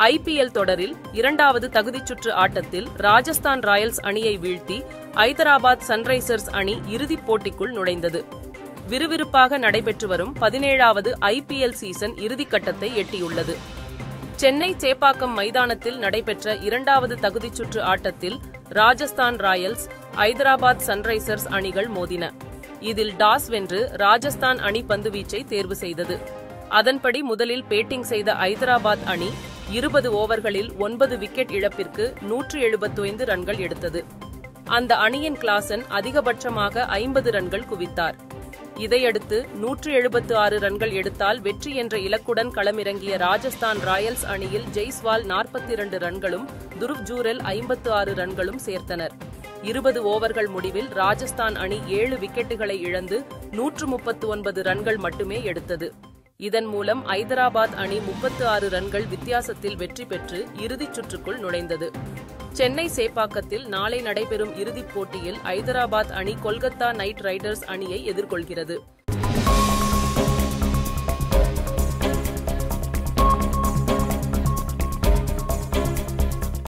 IPL தொடரில் இரண்டாவது தகுதிச் சுற்று ஆட்டத்தில் ராஜஸ்தான் ராயல்ஸ் அணியை வீழ்த்தி ஐதராபாத் சன்ரைசர்ஸ் அணி இறுதிப் போட்டிக்குள் நுழைந்தது. விறுவிறுப்பாக நடைபெற்று வரும் 17வது ஐபிஎல் சீசன் இறுதிக்கட்டத்தை எட்டியுள்ளது. சென்னை சேப்பாக்கம் மைதானத்தில் நடைபெற்ற இரண்டாவது தகுதிச் சுற்று ஆட்டத்தில் ராஜஸ்தான் ராயல்ஸ், ஐதராபாத் சன்ரைசர்ஸ் அணிகள் மோதின. இதில் டாஸ் வென்று ராஜஸ்தான் அணி பந்துவீச்சை தேர்வு செய்தது. அதன்படி முதலில் பேட்டிங் செய்த ஐதராபாத் அணி 20 ஓவர்களில் 9 விக்கெட் இழப்பிற்கு 175 ரன்கள் எடுத்தது. அந்த அணியின் கிளாசன் அதிகபட்சமாக 50 ரன்கள் குவித்தார். இதையடுத்து 176 ரன்கள் எடுத்தால் வெற்றி என்ற இலக்குடன் களமிறங்கிய ராஜஸ்தான் ராயல்ஸ் அணியில் ஜெய்ஸ்வால் 42 ரன்களும், துருவ் ஜூரெல் 56 ரன்களும் சேர்த்தனர். 20 ஓவர்கள் முடிவில் ராஜஸ்தான் அணி 7 விக்கெட்டுகளை இழந்து 139 ரன்கள் மட்டுமே எடுத்தது. இதன் மூலம் ஐதராபாத் அணி 36 ரன்கள் வித்தியாசத்தில் வெற்றி பெற்று இறுதிச் சுற்றுக்குள் நுழைந்தது. சென்னை சேப்பாக்கத்தில் நாளை நடைபெறும் இறுதிப் போட்டியில் ஐதராபாத் அணி கொல்கத்தா நைட் ரைடர்ஸ் அணியை எதிர்கொள்கிறது.